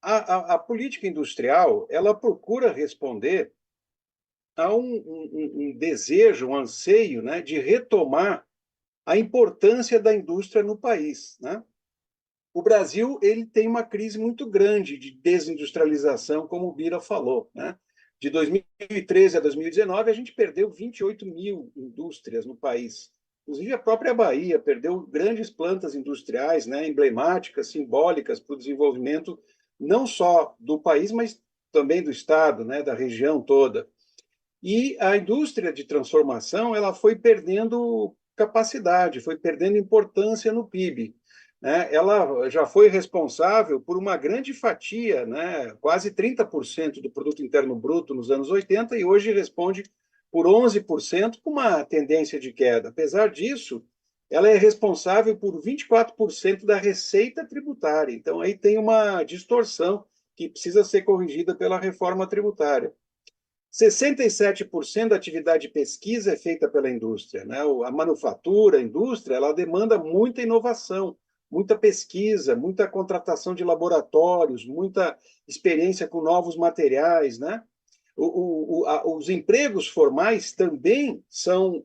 A política industrial, ela procura responder a um desejo, um anseio, né, de retomar a importância da indústria no país, né? O Brasil ele tem uma crise muito grande de desindustrialização, como o Bira falou, né? De 2013 a 2019, a gente perdeu 28 mil indústrias no país. Inclusive, a própria Bahia perdeu grandes plantas industriais, né, emblemáticas, simbólicas para o desenvolvimento não só do país, mas também do Estado, né, da região toda. E a indústria de transformação ela foi perdendo capacidade, foi perdendo importância no PIB. Né? Ela já foi responsável por uma grande fatia, né? Quase 30% do produto interno bruto nos anos 80 e hoje responde por 11%, com uma tendência de queda. Apesar disso, ela é responsável por 24% da receita tributária. Então, aí tem uma distorção que precisa ser corrigida pela reforma tributária. 67% da atividade de pesquisa é feita pela indústria, né? A manufatura, a indústria, ela demanda muita inovação, muita pesquisa, muita contratação de laboratórios, muita experiência com novos materiais, né? Os empregos formais também são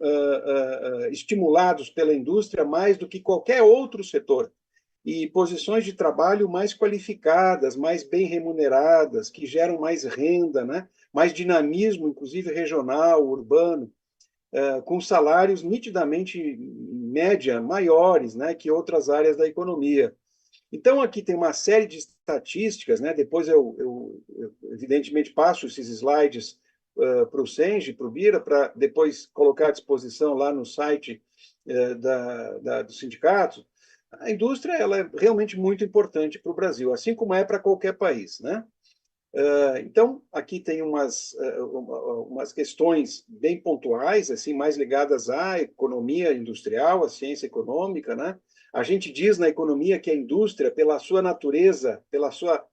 estimulados pela indústria mais do que qualquer outro setor. E posições de trabalho mais qualificadas, mais bem remuneradas, que geram mais renda, né? Mais dinamismo, inclusive regional, urbano, com salários nitidamente, em média, maiores, né, que outras áreas da economia. Então, aqui tem uma série de estatísticas, né? Depois eu evidentemente passo esses slides para o Senji, para o Bira, para depois colocar à disposição lá no site do sindicato. A indústria ela é realmente muito importante para o Brasil, assim como é para qualquer país, né? Então, aqui tem umas questões bem pontuais, assim, mais ligadas à economia industrial, à ciência econômica, né? A gente diz na economia que a indústria, pela sua natureza, pela sua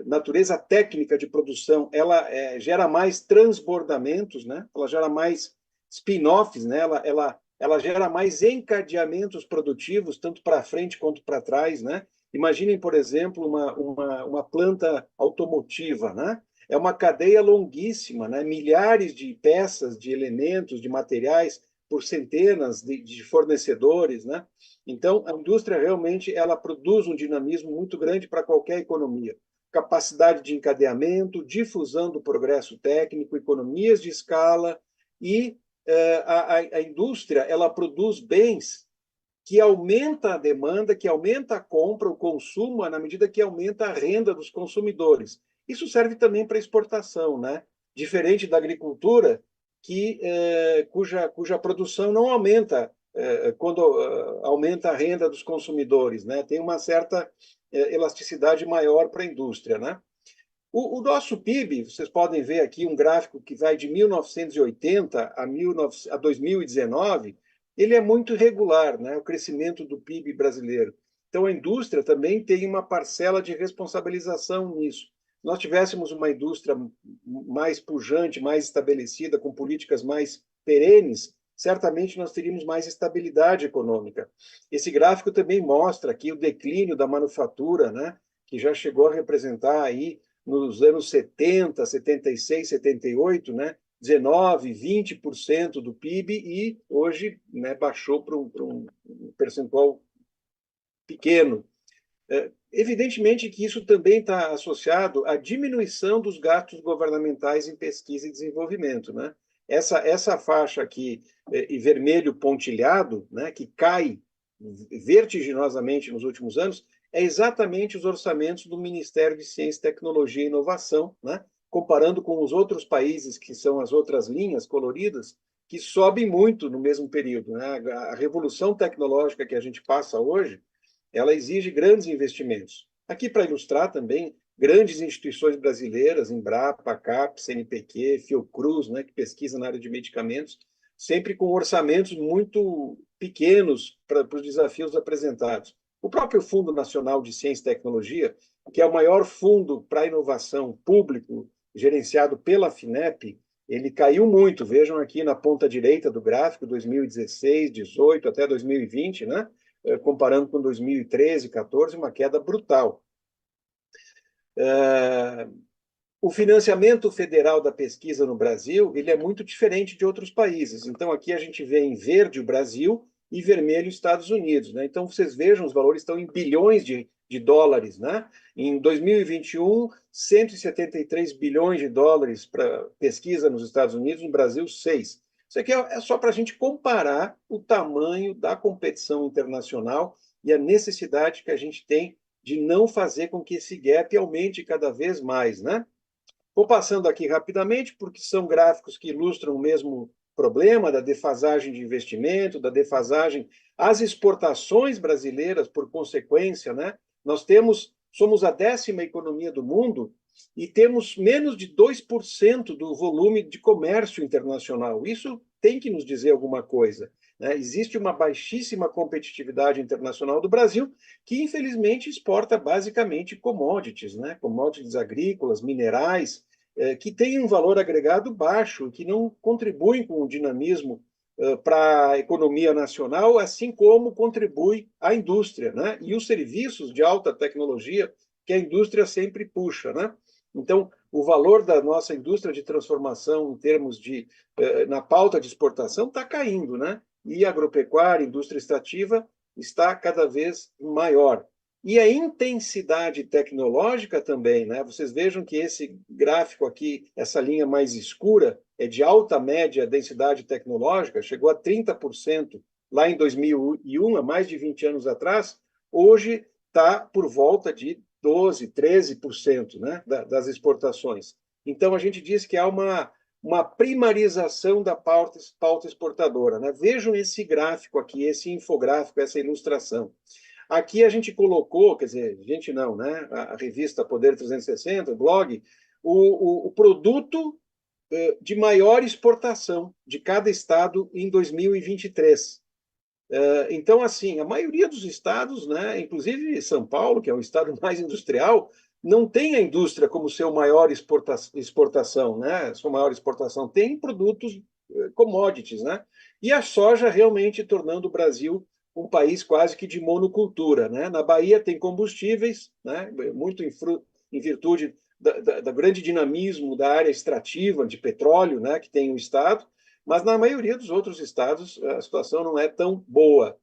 natureza técnica de produção, ela gera mais transbordamentos, né? Ela gera mais spin-offs, né? Ela gera mais encadeamentos produtivos, tanto para frente quanto para trás, né? Imaginem, por exemplo, uma planta automotiva, né? É uma cadeia longuíssima, né? Milhares de peças, de elementos, de materiais por centenas de fornecedores, né? Então, a indústria realmente ela produz um dinamismo muito grande para qualquer economia. Capacidade de encadeamento, difusão do progresso técnico, economias de escala e a indústria ela produz bens que aumenta a demanda, que aumenta a compra, o consumo, na medida que aumenta a renda dos consumidores. Isso serve também para exportação, né? Diferente da agricultura, cuja produção não aumenta quando aumenta a renda dos consumidores, né? Tem uma certa elasticidade maior para a indústria, né? O nosso PIB, vocês podem ver aqui um gráfico que vai de 1980 a 2019, ele é muito irregular, né? O crescimento do PIB brasileiro. Então, a indústria também tem uma parcela de responsabilização nisso. Se nós tivéssemos uma indústria mais pujante, mais estabelecida, com políticas mais perenes, certamente nós teríamos mais estabilidade econômica. Esse gráfico também mostra aqui o declínio da manufatura, né? Que já chegou a representar aí nos anos 70, 76, 78, né, 19, 20% do PIB e hoje, né, baixou para um percentual pequeno. Evidentemente que isso também está associado à diminuição dos gastos governamentais em pesquisa e desenvolvimento, né? Essa faixa aqui, em vermelho pontilhado, né, que cai vertiginosamente nos últimos anos, é exatamente os orçamentos do Ministério de Ciência, Tecnologia e Inovação, né? Comparando com os outros países, que são as outras linhas coloridas, que sobem muito no mesmo período, né? A revolução tecnológica que a gente passa hoje, ela exige grandes investimentos. Aqui, para ilustrar também, grandes instituições brasileiras, Embrapa, CAPES, CNPq, Fiocruz, né, que pesquisa na área de medicamentos, sempre com orçamentos muito pequenos para os desafios apresentados. O próprio Fundo Nacional de Ciência e Tecnologia, que é o maior fundo para inovação público, gerenciado pela FINEP, ele caiu muito. Vejam aqui na ponta direita do gráfico, 2016, 18 até 2020, né? Comparando com 2013, 14, uma queda brutal. O financiamento federal da pesquisa no Brasil, ele é muito diferente de outros países. Então, aqui a gente vê em verde o Brasil e vermelho os Estados Unidos, né? Então, vocês vejam, os valores estão em bilhões de dólares, né? Em 2021, 173 bilhões de dólares para pesquisa nos Estados Unidos, no Brasil, 6. Isso aqui é só para a gente comparar o tamanho da competição internacional e a necessidade que a gente tem de não fazer com que esse gap aumente cada vez mais, né? Vou passando aqui rapidamente, porque são gráficos que ilustram o mesmo problema da defasagem de investimento, da defasagem, as exportações brasileiras, por consequência, né? Somos a 10ª economia do mundo e temos menos de 2% do volume de comércio internacional. Isso tem que nos dizer alguma coisa, né? Existe uma baixíssima competitividade internacional do Brasil, que infelizmente exporta basicamente commodities, né? Commodities agrícolas, minerais, que têm um valor agregado baixo, que não contribuem com o dinamismo para a economia nacional, assim como contribui a indústria, né? E os serviços de alta tecnologia que a indústria sempre puxa, né? Então, o valor da nossa indústria de transformação em termos de na pauta de exportação está caindo, né? E a agropecuária, indústria extrativa está cada vez maior. E a intensidade tecnológica também, né? Vocês vejam que esse gráfico aqui, essa linha mais escura, é de alta média densidade tecnológica, chegou a 30% lá em 2001, há mais de 20 anos atrás, hoje está por volta de 12, 13%, né, das exportações. Então, a gente diz que há uma primarização da pauta exportadora, né? Vejam esse gráfico aqui, esse infográfico, essa ilustração. Aqui a gente colocou, quer dizer, gente não, né? A revista Poder 360, o blog, o produto de maior exportação de cada estado em 2023. Então, assim, a maioria dos estados, né, inclusive São Paulo, que é o estado mais industrial, não tem a indústria como seu maior exportação, né? Sua maior exportação tem produtos commodities, né? E a soja realmente tornando o Brasil um país quase que de monocultura, né? Na Bahia tem combustíveis, né? Muito em virtude da grande dinamismo da área extrativa de petróleo, né? Que tem o estado, mas na maioria dos outros estados a situação não é tão boa.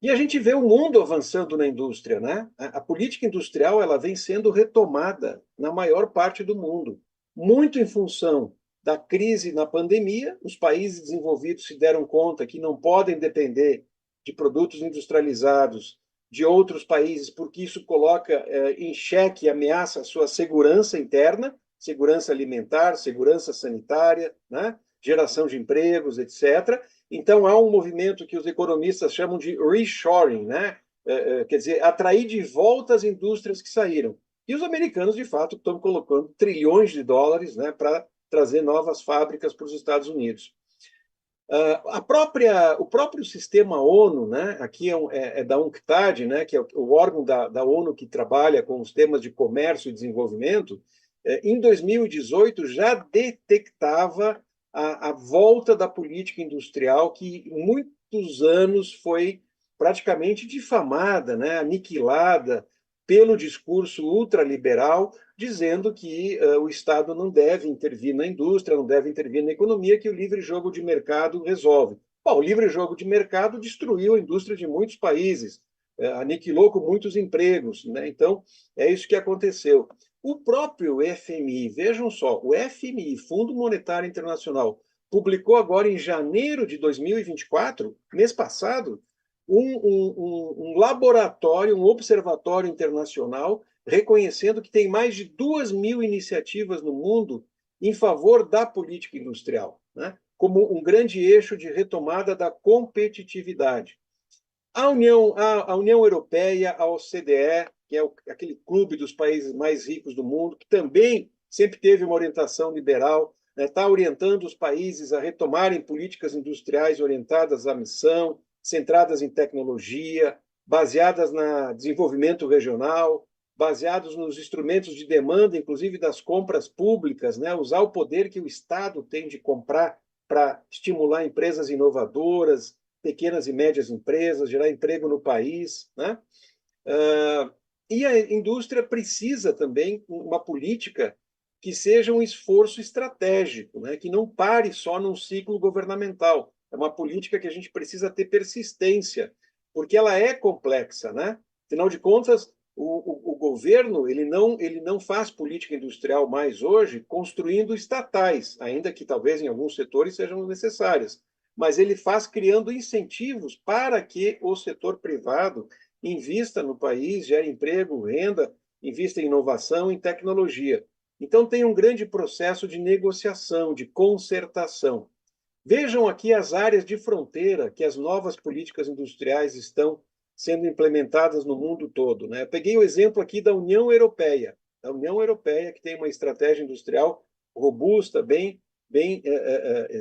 E a gente vê o mundo avançando na indústria, né? A política industrial ela vem sendo retomada na maior parte do mundo, muito em função da crise na pandemia. Os países desenvolvidos se deram conta que não podem depender de produtos industrializados de outros países, porque isso coloca em xeque e ameaça a sua segurança interna, segurança alimentar, segurança sanitária, né? Geração de empregos, etc. Então, há um movimento que os economistas chamam de reshoring, né? Quer dizer, atrair de volta as indústrias que saíram. E os americanos, de fato, estão colocando trilhões de dólares, né, para trazer novas fábricas para os Estados Unidos. O próprio sistema ONU, né, aqui é da UNCTAD, né, que é o órgão da ONU que trabalha com os temas de comércio e desenvolvimento, em 2018 já detectava a volta da política industrial que muitos anos foi praticamente difamada, né, aniquilada pelo discurso ultraliberal, dizendo que o Estado não deve intervir na indústria, não deve intervir na economia, que o livre jogo de mercado resolve. Bom, o livre jogo de mercado destruiu a indústria de muitos países, aniquilou com muitos empregos, né? Então, é isso que aconteceu. O próprio FMI, vejam só, o FMI, Fundo Monetário Internacional, publicou agora em janeiro de 2024, mês passado, um laboratório, um observatório internacional, reconhecendo que tem mais de 2.000 iniciativas no mundo em favor da política industrial, né? Como um grande eixo de retomada da competitividade. A União Europeia, a OCDE, que é aquele clube dos países mais ricos do mundo, que também sempre teve uma orientação liberal, está, né, orientando os países a retomarem políticas industriais orientadas à missão, centradas em tecnologia, baseadas no desenvolvimento regional, baseados nos instrumentos de demanda, inclusive das compras públicas, né, usar o poder que o Estado tem de comprar para estimular empresas inovadoras, pequenas e médias empresas, gerar emprego no país, né? E a indústria precisa também uma política que seja um esforço estratégico, né? Que não pare só num ciclo governamental. É uma política que a gente precisa ter persistência, porque ela é complexa, né? Afinal de contas, o governo ele não faz política industrial mais hoje construindo estatais, ainda que talvez em alguns setores sejam necessárias, mas ele faz criando incentivos para que o setor privado invista no país, gere emprego, renda, invista em inovação, em tecnologia. Então, tem um grande processo de negociação, de concertação. Vejam aqui as áreas de fronteira que as novas políticas industriais estão sendo implementadas no mundo todo, né? Eu peguei o exemplo aqui da União Europeia, que tem uma estratégia industrial robusta, bem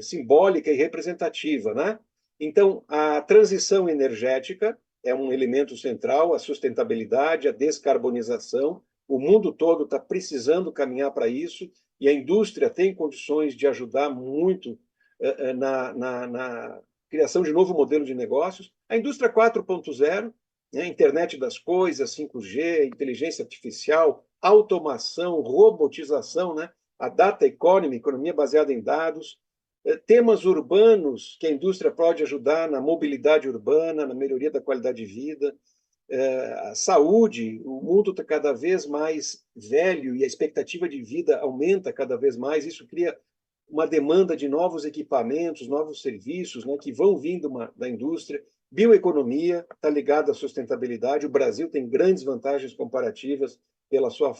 simbólica e representativa, né? Então, a transição energética é um elemento central, a sustentabilidade, a descarbonização. O mundo todo está precisando caminhar para isso e a indústria tem condições de ajudar muito na criação de novo modelo de negócios. A indústria 4.0, né, internet das coisas, 5G, inteligência artificial, automação, robotização, né, a data economy, economia baseada em dados, temas urbanos que a indústria pode ajudar na mobilidade urbana, na melhoria da qualidade de vida, a saúde, o mundo está cada vez mais velho e a expectativa de vida aumenta cada vez mais, isso cria uma demanda de novos equipamentos, novos serviços, né, que vão vindo da indústria. Bioeconomia está ligada à sustentabilidade. O Brasil tem grandes vantagens comparativas pela sua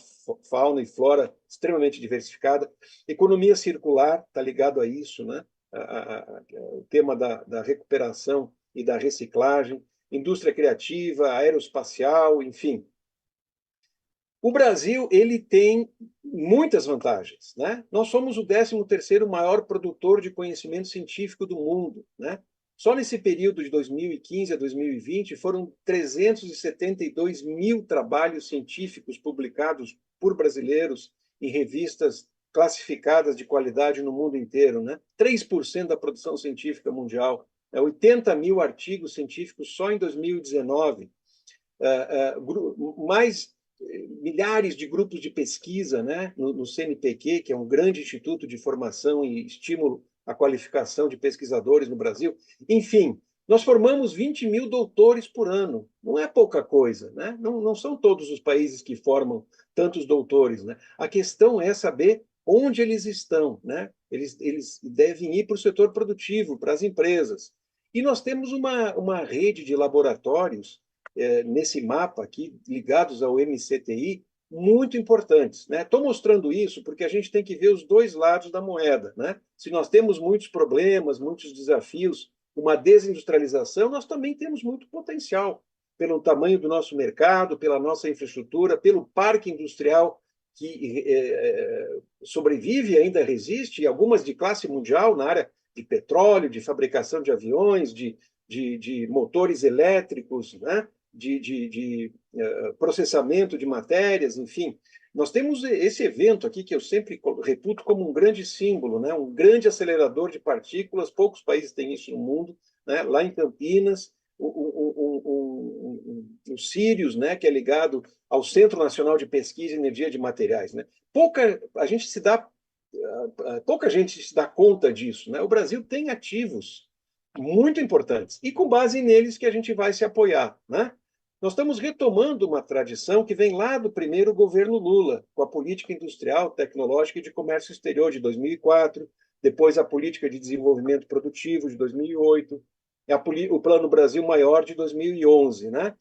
fauna e flora extremamente diversificada. Economia circular está ligado a isso, né? O tema da recuperação e da reciclagem. Indústria criativa, aeroespacial, enfim. O Brasil ele tem muitas vantagens, né? Nós somos o 13º maior produtor de conhecimento científico do mundo, né? Só nesse período de 2015 a 2020 foram 372 mil trabalhos científicos publicados por brasileiros em revistas classificadas de qualidade no mundo inteiro, né? 3% da produção científica mundial, 80 mil artigos científicos só em 2019, mais milhares de grupos de pesquisa, né, no CNPq, que é um grande instituto de formação e estímulo à qualificação de pesquisadores no Brasil. Enfim, nós formamos 20 mil doutores por ano. Não é pouca coisa, né? Não são todos os países que formam tantos doutores, né? A questão é saber onde eles estão, né? Eles devem ir para o setor produtivo, para as empresas. E nós temos uma rede de laboratórios nesse mapa aqui, ligados ao MCTI, muito importantes. Estou mostrando isso porque a gente tem que ver os dois lados da moeda. Né? Se nós temos muitos problemas, muitos desafios, uma desindustrialização, nós também temos muito potencial pelo tamanho do nosso mercado, pela nossa infraestrutura, pelo parque industrial que sobrevive e ainda resiste, e algumas de classe mundial na área de petróleo, de fabricação de aviões, de motores elétricos, né? de processamento de matérias, enfim. Nós temos esse evento aqui que eu sempre reputo como um grande símbolo, né? Um grande acelerador de partículas, poucos países têm isso no mundo, né? Lá em Campinas, o Sirius, né? Que é ligado ao Centro Nacional de Pesquisa e Energia de Materiais. Né? Pouca gente se dá conta disso. Né? O Brasil tem ativos muito importantes, e com base neles que a gente vai se apoiar. Né? Nós estamos retomando uma tradição que vem lá do primeiro governo Lula, com a política industrial, tecnológica e de comércio exterior de 2004, depois a política de desenvolvimento produtivo de 2008, o Plano Brasil Maior de 2011. Né?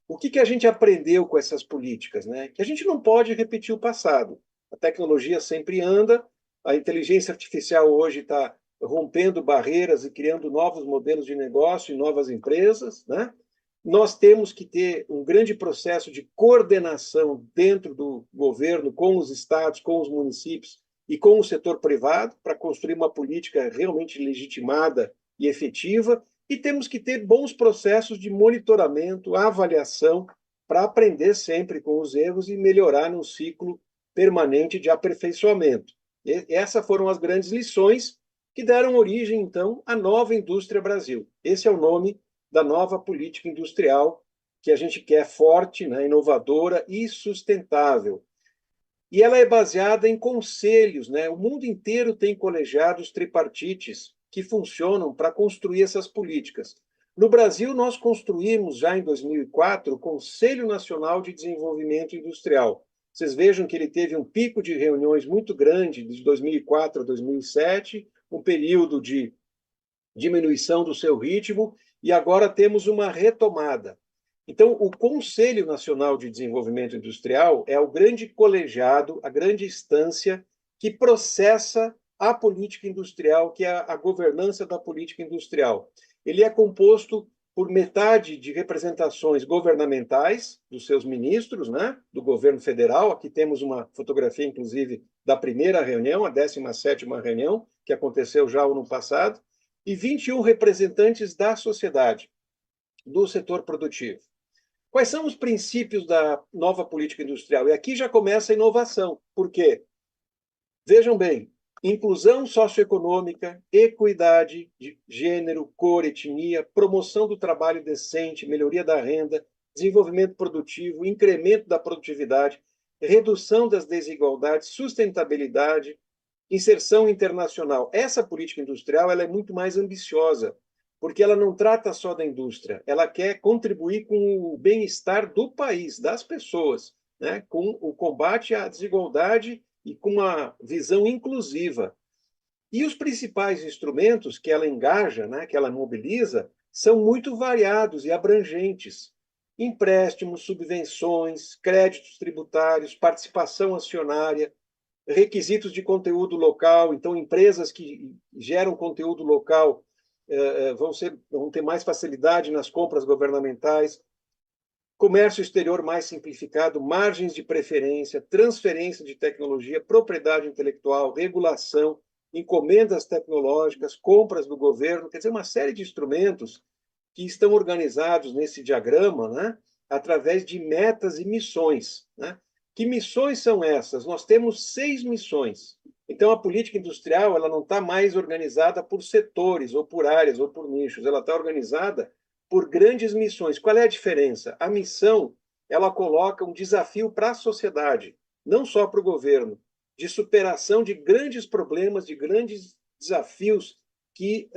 O que a gente aprendeu com essas políticas? Né? Que a gente não pode repetir o passado. A tecnologia sempre anda, a inteligência artificial hoje está rompendo barreiras e criando novos modelos de negócio e novas empresas, né? Nós temos que ter um grande processo de coordenação dentro do governo, com os estados, com os municípios e com o setor privado, para construir uma política realmente legitimada e efetiva, e temos que ter bons processos de monitoramento, avaliação, para aprender sempre com os erros e melhorar num ciclo permanente de aperfeiçoamento. E essas foram as grandes lições que deram origem, então, à nova Indústria Brasil. Esse é o nome da nova política industrial que a gente quer forte, né, inovadora e sustentável. E ela é baseada em conselhos, né? O mundo inteiro tem colegiados tripartites que funcionam para construir essas políticas. No Brasil, nós construímos já em 2004 o Conselho Nacional de Desenvolvimento Industrial. Vocês vejam que ele teve um pico de reuniões muito grande de 2004 a 2007, um período de diminuição do seu ritmo, e agora temos uma retomada. Então, o Conselho Nacional de Desenvolvimento Industrial é o grande colegiado, a grande instância que processa a política industrial, que é a governança da política industrial. Ele é composto por metade de representações governamentais dos seus ministros, né, do governo federal. Aqui temos uma fotografia, inclusive, da primeira reunião, a 17ª reunião, que aconteceu já no ano passado, e 21 representantes da sociedade, do setor produtivo. Quais são os princípios da nova política industrial? E aqui já começa a inovação. Por quê? Vejam bem, inclusão socioeconômica, equidade de gênero, cor, etnia, promoção do trabalho decente, melhoria da renda, desenvolvimento produtivo, incremento da produtividade, redução das desigualdades, sustentabilidade, inserção internacional. Essa política industrial ela é muito mais ambiciosa, porque ela não trata só da indústria, ela quer contribuir com o bem-estar do país, das pessoas, né? Com o combate à desigualdade e com uma visão inclusiva. E os principais instrumentos que ela engaja, né, que ela mobiliza, são muito variados e abrangentes. Empréstimos, subvenções, créditos tributários, participação acionária, requisitos de conteúdo local. Então, empresas que geram conteúdo local vão ter mais facilidade nas compras governamentais, comércio exterior mais simplificado, margens de preferência, transferência de tecnologia, propriedade intelectual, regulação, encomendas tecnológicas, compras do governo, quer dizer, uma série de instrumentos que estão organizados nesse diagrama, né, através de metas e missões, né? Que missões são essas? Nós temos 6 missões. Então, a política industrial ela não está mais organizada por setores, ou por áreas, ou por nichos. Ela está organizada por grandes missões. Qual é a diferença? A missão ela coloca um desafio para a sociedade, não só para o governo, de superação de grandes problemas, de grandes desafios que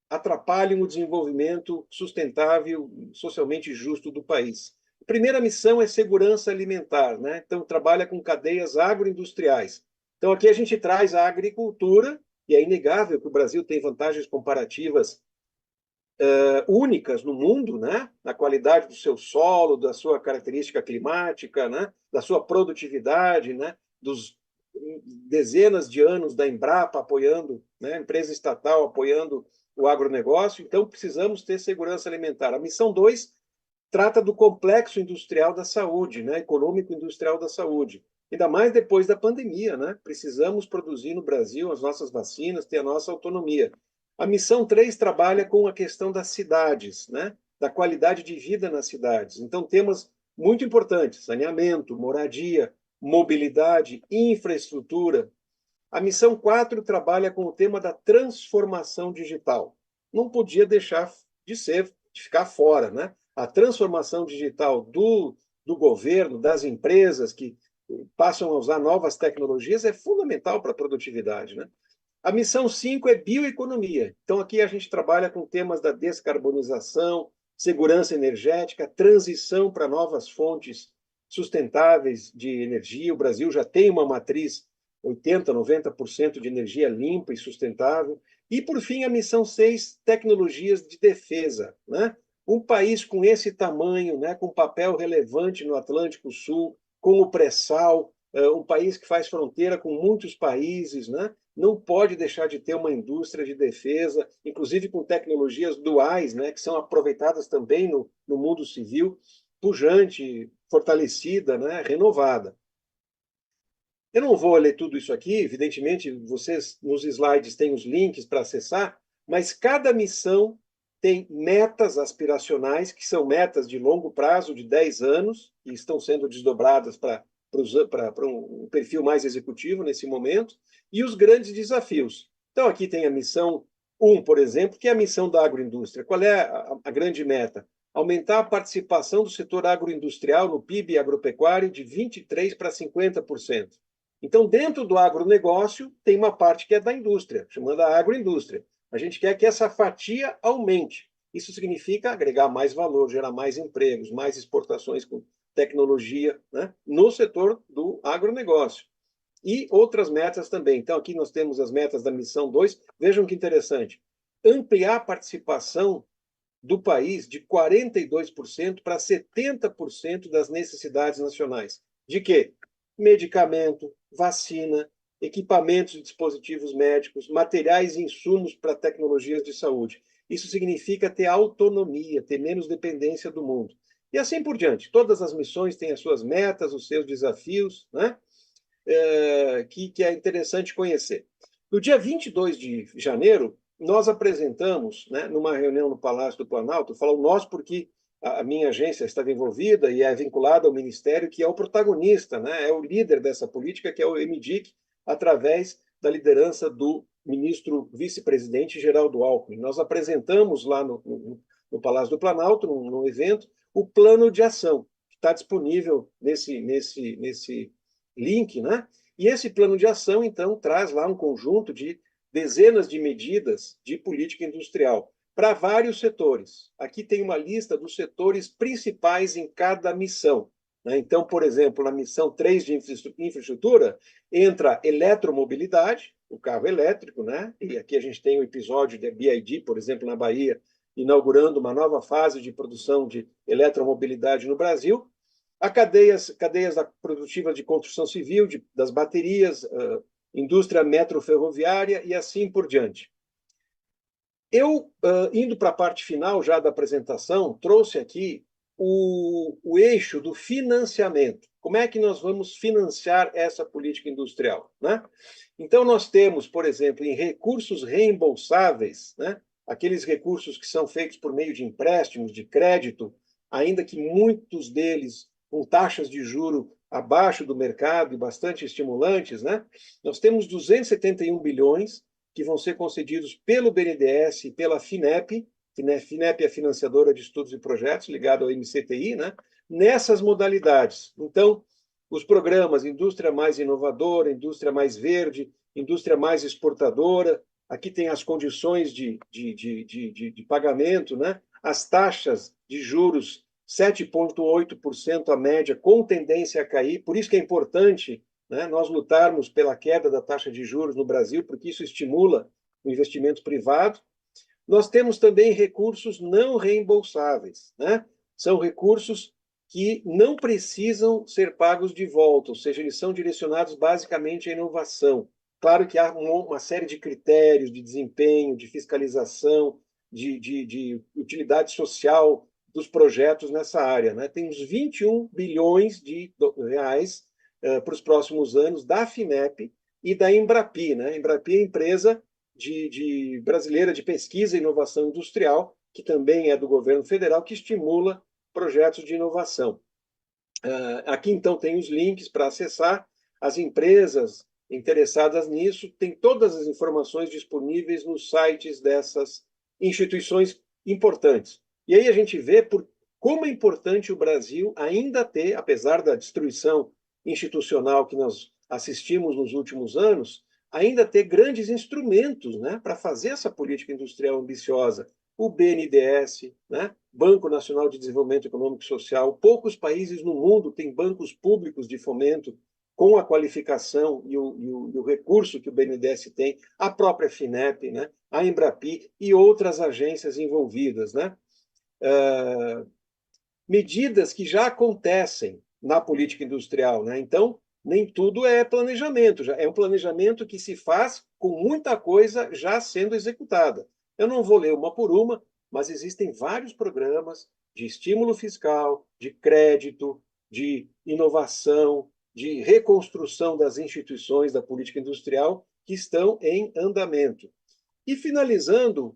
atrapalham o desenvolvimento sustentável, socialmente justo do país. A primeira missão é segurança alimentar, né? Então, trabalha com cadeias agroindustriais. Então, aqui a gente traz a agricultura, e é inegável que o Brasil tem vantagens comparativas únicas no mundo, né? Na qualidade do seu solo, da sua característica climática, né? Da sua produtividade, né? Dos dezenas de anos da Embrapa apoiando, né? Empresa estatal apoiando o agronegócio. Então, precisamos ter segurança alimentar. A missão 2 trata do complexo industrial da saúde, né? Econômico industrial da saúde. Ainda mais depois da pandemia, né? Precisamos produzir no Brasil as nossas vacinas, ter a nossa autonomia. A missão 3 trabalha com a questão das cidades, né? Da qualidade de vida nas cidades. Então, temas muito importantes: saneamento, moradia, mobilidade, infraestrutura. A missão 4 trabalha com o tema da transformação digital. Não podia deixar de ficar fora, né? A transformação digital do governo, das empresas que passam a usar novas tecnologias é fundamental para a produtividade, né? A missão 5 é bioeconomia. Então, aqui a gente trabalha com temas da descarbonização, segurança energética, transição para novas fontes sustentáveis de energia. O Brasil já tem uma matriz 80%, 90% de energia limpa e sustentável. E, por fim, a missão 6, tecnologias de defesa, né? Um país com esse tamanho, né, com papel relevante no Atlântico Sul, com o pré-sal, um país que faz fronteira com muitos países, né? Não pode deixar de ter uma indústria de defesa, inclusive com tecnologias duais, né, que são aproveitadas também no mundo civil, pujante, fortalecida, né, renovada. Eu não vou ler tudo isso aqui, evidentemente, vocês nos slides têm os links para acessar, mas cada missão tem metas aspiracionais, que são metas de longo prazo, de 10 anos, e estão sendo desdobradas para um perfil mais executivo nesse momento, e os grandes desafios. Então, aqui tem a missão 1, por exemplo, que é a missão da agroindústria. Qual é a grande meta? aumentar a participação do setor agroindustrial no PIB agropecuário de 23% para 50%. Então, dentro do agronegócio, tem uma parte que é da indústria, chamada agroindústria. A gente quer que essa fatia aumente. Isso significa agregar mais valor, gerar mais empregos, mais exportações com tecnologia, né, no setor do agronegócio. E outras metas também. Então, aqui nós temos as metas da missão 2. Vejam que interessante. Ampliar a participação do país de 42% para 70% das necessidades nacionais. De quê? Medicamento, vacina, equipamentos e dispositivos médicos, materiais e insumos para tecnologias de saúde. Isso significa ter autonomia, ter menos dependência do mundo. E assim por diante. Todas as missões têm as suas metas, os seus desafios, né? Que é interessante conhecer. No dia 22 de janeiro, nós apresentamos, né, numa reunião no Palácio do Planalto, eu falo nós porque a minha agência estava envolvida e é vinculada ao Ministério, que é o protagonista, né, é o líder dessa política, que é o MDIC, através da liderança do ministro vice-presidente Geraldo Alckmin. Nós apresentamos lá no Palácio do Planalto, num evento, o plano de ação, que está disponível nesse link, né? E esse plano de ação, então, traz lá um conjunto de dezenas de medidas de política industrial para vários setores. Aqui tem uma lista dos setores principais em cada missão. Né? Então, por exemplo, na missão 3 de infraestrutura, entra eletromobilidade, o carro elétrico, né? E aqui a gente tem o episódio da BYD, por exemplo, na Bahia, inaugurando uma nova fase de produção de eletromobilidade no Brasil. A cadeias produtivas de construção civil, das baterias, indústria metroferroviária e assim por diante. Eu, indo para a parte final já da apresentação, trouxe aqui o eixo do financiamento. Como é que nós vamos financiar essa política industrial? Né? Então, nós temos, por exemplo, em recursos reembolsáveis, né, aqueles recursos que são feitos por meio de empréstimos, de crédito, ainda que muitos deles com taxas de juro abaixo do mercado e bastante estimulantes, né? Nós temos 271 bilhões que vão ser concedidos pelo BNDES e pela FINEP. FINEP é a financiadora de estudos e projetos, ligada ao MCTI, né? Nessas modalidades. Então, os programas Indústria Mais Inovadora, Indústria Mais Verde, Indústria Mais Exportadora, aqui tem as condições de pagamento, né? As taxas de juros 7,8% a média, com tendência a cair. Por isso que é importante, né, nós lutarmos pela queda da taxa de juros no Brasil, porque isso estimula o investimento privado. Nós temos também recursos não reembolsáveis, né? São recursos que não precisam ser pagos de volta, ou seja, eles são direcionados basicamente à inovação. Claro que há uma série de critérios de desempenho, de fiscalização, de utilidade social dos projetos nessa área. Né? Tem uns 21 bilhões de reais para os próximos anos da FINEP e da Embrapi. Né? A Embrapi é a empresa brasileira de pesquisa e inovação industrial, que também é do governo federal, que estimula projetos de inovação. Aqui, então, tem os links para acessar. As empresas interessadas nisso têm todas as informações disponíveis nos sites dessas instituições importantes. E aí a gente vê como é importante o Brasil ainda ter, apesar da destruição institucional que nós assistimos nos últimos anos, ainda ter grandes instrumentos, né, para fazer essa política industrial ambiciosa. O BNDES, né, Banco Nacional de Desenvolvimento Econômico e Social. Poucos países no mundo têm bancos públicos de fomento com a qualificação e o recurso que o BNDES tem, a própria FINEP, né, a Embrapi e outras agências envolvidas. Né? Medidas que já acontecem na política industrial. Né? Então, nem tudo é planejamento, é um planejamento que se faz com muita coisa já sendo executada. Eu não vou ler uma por uma, mas existem vários programas de estímulo fiscal, de crédito, de inovação, de reconstrução das instituições da política industrial que estão em andamento. E finalizando,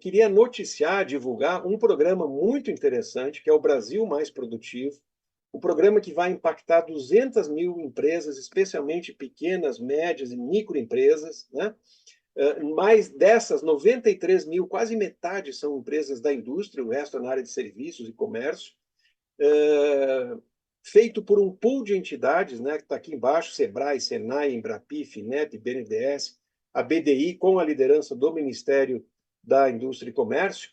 queria noticiar, divulgar um programa muito interessante, que é o Brasil Mais Produtivo, um programa que vai impactar 200 mil empresas, especialmente pequenas, médias e microempresas, né? Mais dessas, 93 mil, quase metade são empresas da indústria, o resto é na área de serviços e comércio, feito por um pool de entidades, né, que está aqui embaixo, Sebrae, Senai, Embrapi, Finep, BNDES, a BDI, com a liderança do Ministério da Indústria e Comércio.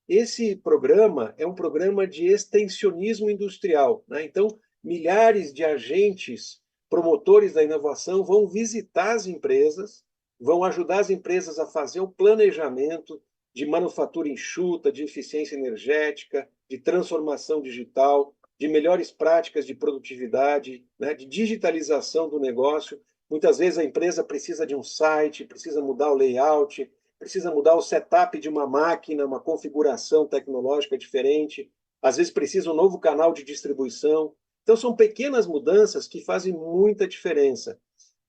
Esse programa é um programa de extensionismo industrial, né? Então, milhares de agentes promotores da inovação vão visitar as empresas, vão ajudar as empresas a fazer o planejamento de manufatura enxuta, de eficiência energética, de transformação digital, de melhores práticas de produtividade, né, de digitalização do negócio. Muitas vezes a empresa precisa de um site, precisa mudar o layout, precisa mudar o setup de uma máquina, uma configuração tecnológica diferente, às vezes precisa um novo canal de distribuição. Então, são pequenas mudanças que fazem muita diferença.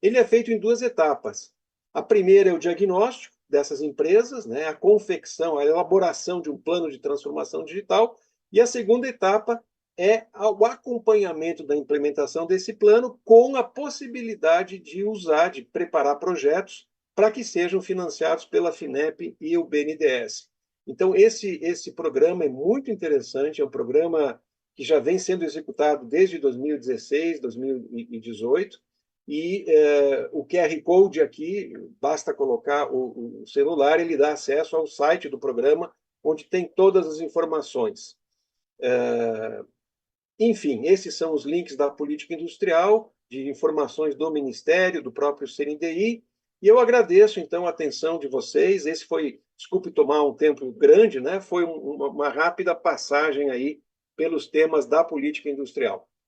Ele é feito em duas etapas. A primeira é o diagnóstico dessas empresas, né, a confecção, a elaboração de um plano de transformação digital, e a segunda etapa é o acompanhamento da implementação desse plano com a possibilidade de usar, de preparar projetos para que sejam financiados pela Finep e o BNDES. Então, esse programa é muito interessante, é um programa que já vem sendo executado desde 2016, 2018, e o QR Code aqui, basta colocar o celular, ele dá acesso ao site do programa, onde tem todas as informações. Enfim, esses são os links da política industrial, de informações do Ministério, do próprio CNDI, e eu agradeço, então, a atenção de vocês. Esse foi, desculpe tomar um tempo grande, né? Foi uma rápida passagem aí pelos temas da política industrial.